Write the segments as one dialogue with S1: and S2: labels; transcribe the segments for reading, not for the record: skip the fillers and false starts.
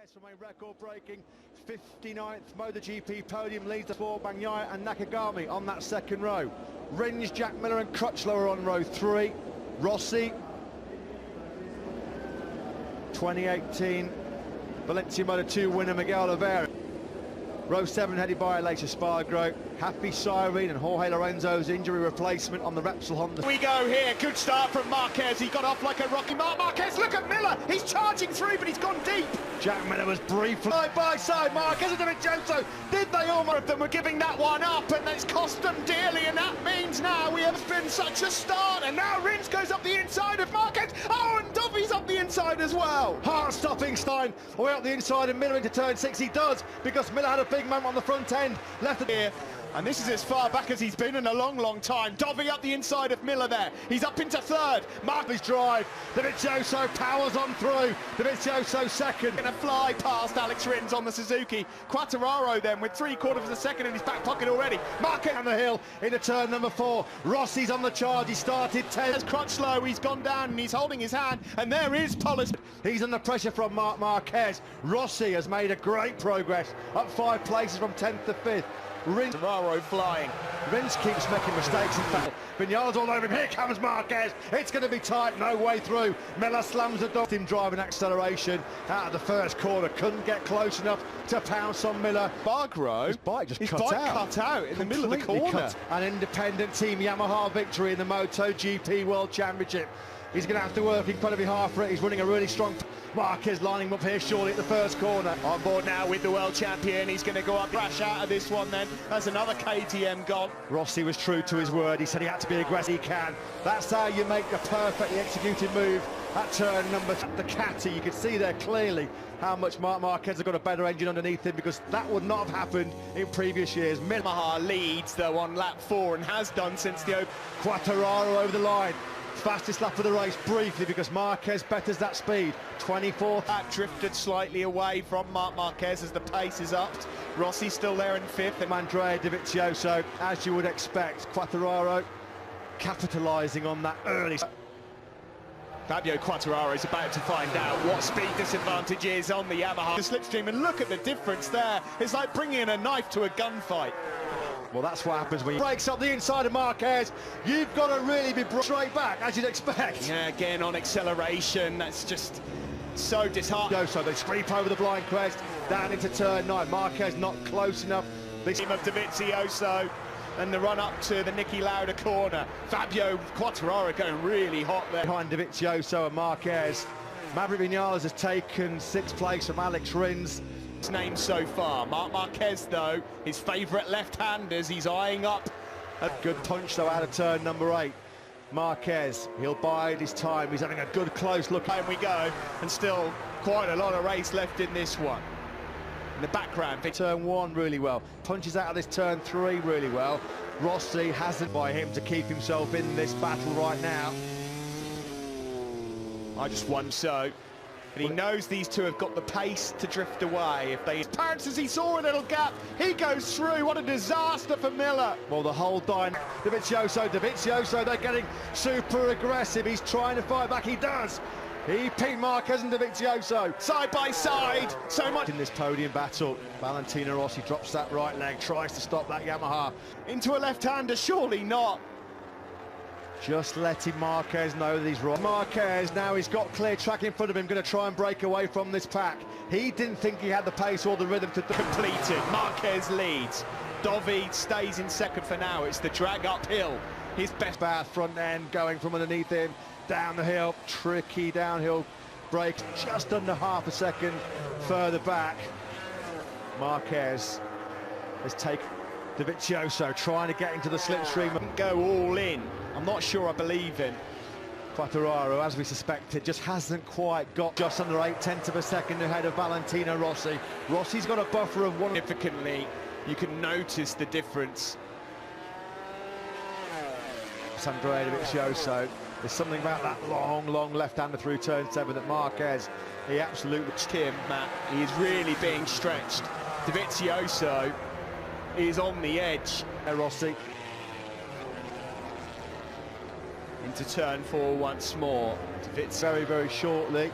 S1: Marquez from a record-breaking 59th MotoGP podium leads the four. Bagnaia and Nakagami on that second row. Rins, Jack Miller and Crutchlow are on row 3. Rossi, 2018 Valencia Moto2 winner Miguel Oliveira. Row 7 headed by Aleix Espargaro, Happy Cyrene and Jorge Lorenzo's injury replacement on the Repsol Honda.
S2: We go here, good start from Marquez, he got off like a rocky. Marquez, look at Miller, he's charging through but he's gone deep.
S1: Jack Miller was briefly side by side, Marquez and dovionso. Did they almost?
S2: Of them were giving that one up and it's cost them dearly, and that means now we have been such a start, and now Rins goes up the inside of Marquez. Oh, and Dovy's up the inside as well.
S1: Heart-stopping Stein, way up the inside and Miller into turn 6. He does, because Miller had a big moment on the front end. Left it
S2: here. And this is as far back as he's been in a long, long time. Dovey up the inside of Miller there. He's up into third.
S1: Marquez drive. Dovionso powers on through. Dovionso second.
S2: Gonna fly past Alex Rins on the Suzuki. Quartararo then with 3/4 of a second in his back pocket already.
S1: Marquez on the hill into turn number 4. Rossi's on the charge. He started 10.
S2: There's Crutchlow. He's gone down and he's holding his hand. And there is Polis.
S1: He's under pressure from Marquez. Rossi has made a great progress. Up 5 places from 10th to 5th. Rins
S2: flying.
S1: Rins keeps making mistakes. In fact, Vinales all over him. Here comes Marquez. It's going to be tight. No way through. Miller slams the door. Him driving acceleration out of the first corner. Couldn't get close enough to pounce on Miller.
S2: Bargro.
S1: His bike just
S2: his
S1: cut
S2: bike
S1: out.
S2: cut out in the middle of the corner.
S1: An independent team Yamaha victory in the MotoGP World Championship. He's going to have to work incredibly hard for it. He's running a really strong. Marquez lining him up here surely at the first corner.
S2: On board now with the world champion. He's going to go up, crash out of this one then. That's another KTM gone.
S1: Rossi was true to his word. He said he had to be aggressive. He can. That's how you make a perfectly executed move at turn number the Catty. You can see there clearly how much Marquez has got a better engine underneath him, because that would not have happened in previous years.
S2: Yamaha leads though on lap 4 and has done since the open.
S1: Quartararo over the line. Fastest lap of the race briefly, because Marquez betters that speed. 24th.
S2: That drifted slightly away from Marquez as the pace is upped. Rossi still there in 5th.
S1: And Andrea Dovizioso, as you would expect. Quartararo capitalising on that early.
S2: Fabio Quartararo is about to find out what speed disadvantage is on the Yamaha. The slipstream, and look at the difference there. It's like bringing a knife to a gunfight.
S1: Well, that's what happens when you breaks up the inside of Marquez. You've got to really be straight back, as you'd expect.
S2: Yeah, again on acceleration, that's just so disheartening.
S1: So they sweep over the blind crest, down into turn 9. Marquez not close enough.
S2: This team of Dovizioso and the run up to the Niki Lauda corner. Fabio Quartararo going really hot there.
S1: Behind Dovizioso and Marquez. Maverick Vinales has taken 6th place from Alex Rins.
S2: Name so far. Marquez though, his favourite left-handers, he's eyeing up.
S1: A good punch though out of turn number 8. Marquez, he'll bide his time. He's having a good close look.
S2: Home we go, and still quite a lot of race left in this one. In the background,
S1: turn 1 really well. Punches out of this turn 3 really well. Rossi hasn't by him to keep himself in this battle right now.
S2: I just won so. And he knows these two have got the pace to drift away. If they pounce as he saw a little gap, he goes through. What a disaster for Miller.
S1: Well, the whole Dovizioso, they're getting super aggressive. He's trying to fight back. He does. He pinned Marquez and Dovizioso
S2: side by side. So much
S1: in this podium battle. Valentino Rossi drops that right leg, tries to stop that Yamaha.
S2: Into a left-hander, surely not.
S1: Just letting Marquez know that he's wrong. Marquez, now he's got clear track in front of him, going to try and break away from this pack. He didn't think he had the pace or the rhythm to
S2: completed. Marquez leads. Dovi stays in second for now. It's the drag uphill. His best
S1: bad front end going from underneath him, down the hill, tricky downhill break, just under half a second further back. Marquez has taken Dovizioso trying to get into the slipstream and
S2: go all in. I'm not sure I believe in.
S1: Quartararo, as we suspected, just hasn't quite got just under 8/10 of a second ahead of Valentino Rossi. Rossi's got a buffer of 1.
S2: Significantly, you can notice the difference.
S1: Andrea Dovizioso. There's something about that long left-hander through turn 7 that Marquez, he absolutely...
S2: Him, Matt, he is really being stretched. Dovizioso is on the edge.
S1: Rossi
S2: into turn 4 once more.
S1: Very shortly.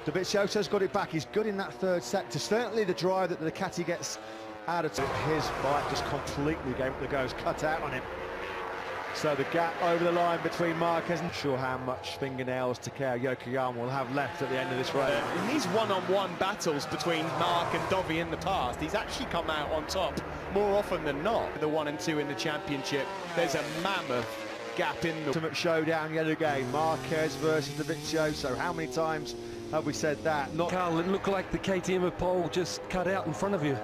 S1: Dovizioso's got it back. He's good in that third sector. Certainly the drive that the Ducati gets out of his bike just completely gave the goes cut out on him. So the gap over the line between Marquez, and sure how much fingernails Takeo Yokoyama will have left at the end of this race.
S2: In these one-on-one battles between Marc and Dovi in the past, he's actually come out on top more often than not. The 1 and 2 in the championship, there's a mammoth gap in the
S1: ultimate showdown yet again. Marquez versus Dovizioso. How many times have we said that? Not
S3: Carl, it looked like the KTM pole just cut out in front of you.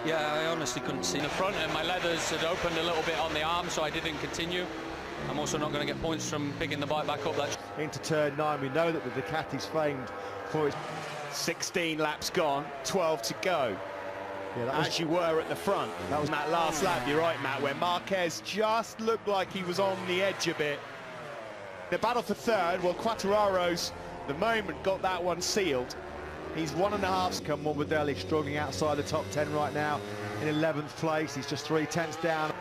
S4: Yeah, I honestly couldn't see the front, and my leathers had opened a little bit on the arm, so I didn't continue. I'm also not going to get points from picking the bike back up.
S1: Into turn 9, we know that the Ducati's famed for its
S2: 16 laps gone, 12 to go.
S1: Yeah, that was,
S2: as you were at the front. That was that last lap, you're right, Matt, where Marquez just looked like he was on the edge a bit. The battle for third, well, Quartararo's the moment got that one sealed. He's 1.5.
S1: Come on, Morbidelli struggling outside the top 10 right now in 11th place. He's just 3/10 down.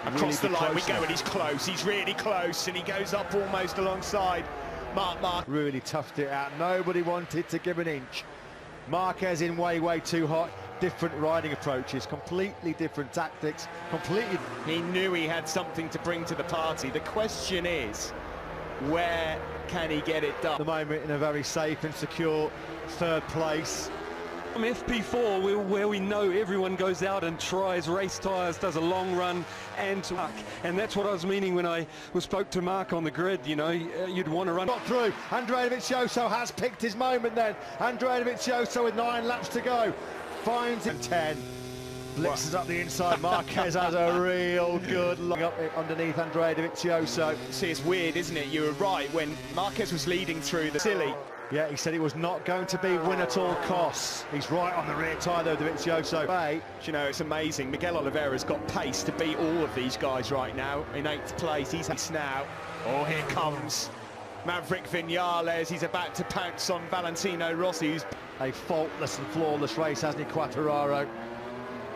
S2: Across the line we go, and he's close. He's really close, and he goes up almost alongside Marc.
S1: Really toughed it out. Nobody wanted to give an inch. Marquez in way too hot. Different riding approaches, completely different tactics, completely.
S2: He knew he had something to bring to the party. The question is, where can he get it done?
S1: At the moment in a very safe and secure third place.
S3: From FP4, where we know everyone goes out and tries race tyres, does a long run, and that's what I was meaning when I spoke to Marc on the grid. You know, you'd want to run.
S1: Got through. Andrea Dovizioso has picked his moment then. Andrea Dovizioso with 9 laps to go. Finds it 10. Blitzes up the inside. Marquez has a real good look up underneath Andrea Dovizioso.
S2: See, it's weird, isn't it? You were right when Marquez was leading through the silly.
S1: Yeah, he said it was not going to be win at all costs. He's right on the rear tyre though, Dovizioso.
S2: Hey, you know, it's amazing. Miguel Oliveira's got pace to beat all of these guys right now. In 8th place, he's now. Oh, here comes Maverick Vinales. He's about to pounce on Valentino Rossi, who's
S1: a faultless and flawless race, hasn't he, Quartararo?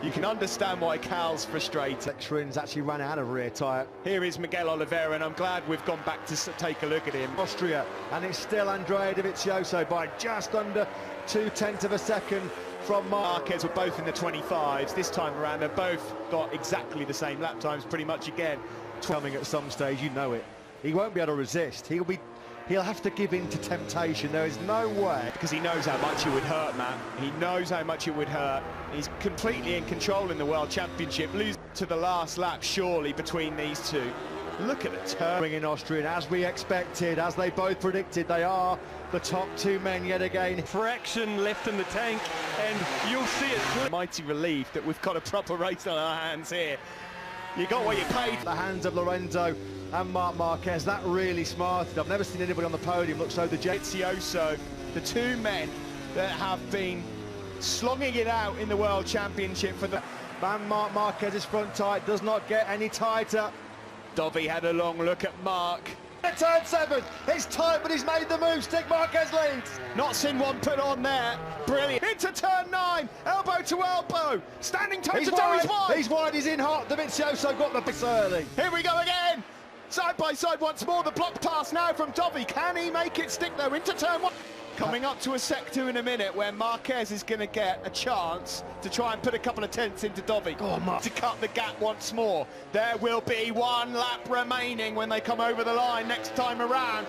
S2: You can understand why Cal's frustrated.
S1: Rins actually ran out of rear tyre.
S2: Here is Miguel Oliveira, and I'm glad we've gone back to take a look at him.
S1: Austria, and it's still Andrea Dovizioso by just under 0.2 of a second from
S2: Marquez. Were both in the 25s. This time around, they've both got exactly the same lap times, pretty much again.
S1: Coming at some stage, you know it. He won't be able to resist. He'll have to give in to temptation. There is no way.
S2: Because he knows how much it would hurt, man. He knows how much it would hurt. He's completely in control in the World Championship. Lose to the last lap, surely, between these two. Look at the turn.
S1: In Austria, and as we expected, as they both predicted, they are the top 2 men yet again.
S3: Fraction left in the tank, and you'll see it.
S2: Mighty relief that we've got a proper race on our hands here. You got what you paid.
S1: The hands of Lorenzo and Marc Marquez, that really smarted. I've never seen anybody on the podium look so dejected.
S2: Dovizioso, the 2 men that have been slogging it out in the World Championship for the...
S1: Man, Marc Marquez's front tight does not get any tighter.
S2: Dovi had a long look at Marc.
S1: Turn 7, it's tight, but he's made the move. Stick Marquez leads.
S2: Not seen one put on there. Brilliant. Into turn 9, elbow to elbow. Standing toe to toe, he's wide.
S1: He's wide, he's in hot. Dovizioso got the bits early.
S2: Here we go again. Side by side once more. The block pass now from Dovi. Can he make it stick though? Into turn 1. Coming up to a sector in a minute where Marquez is going to get a chance to try and put a couple of tenths into Dovi.
S1: Go on, Marc.
S2: To cut the gap once more. There will be 1 lap remaining when they come over the line next time around.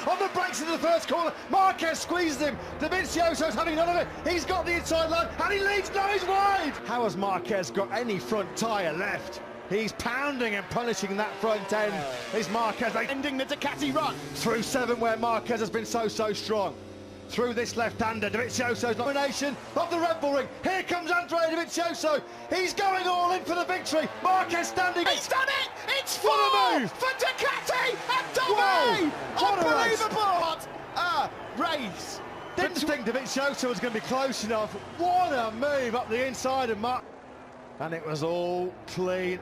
S1: On the brakes in the first corner, Marquez squeezed him. Dovizioso's having none of it. He's got the inside line and he leads. Now he's wide. How has Marquez got any front tyre left? He's pounding and punishing that front end. Is Marquez
S2: ending the Ducati run
S1: through 7 where Marquez has been so strong. Through this left-hander, Dovizioso's domination of the Red Bull ring. Here comes Andrea Dovizioso. He's going all in for the victory. Marquez standing.
S2: He's done it! It's
S1: for the move
S2: for Ducati and Dovi! Unbelievable! What a race!
S1: Didn't think Dovizioso was going to be close enough. What a move up the inside of Marc. And it was all clean.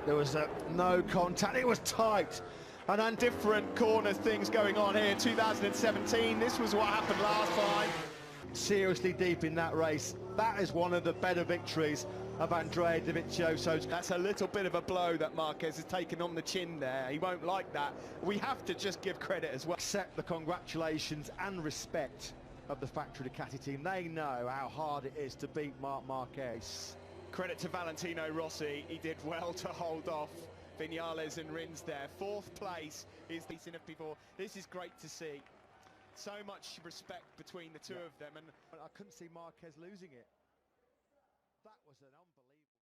S1: There was no contact. It was tight.
S2: And on different corner things going on here. 2017, this was what happened last time.
S1: Seriously deep in that race. That is one of the better victories of Andrea Dovionso.
S2: That's a little bit of a blow that Marquez has taken on the chin there. He won't like that. We have to just give credit as well.
S1: Accept the congratulations and respect of the factory Ducati team. They know how hard it is to beat Marc Marquez.
S2: Credit to Valentino Rossi. He did well to hold off Viñales and Rins there. Fourth place is decent of people. This is great to see. So much respect between the two of them, and
S1: I couldn't see Marquez losing it. That was an unbelievable...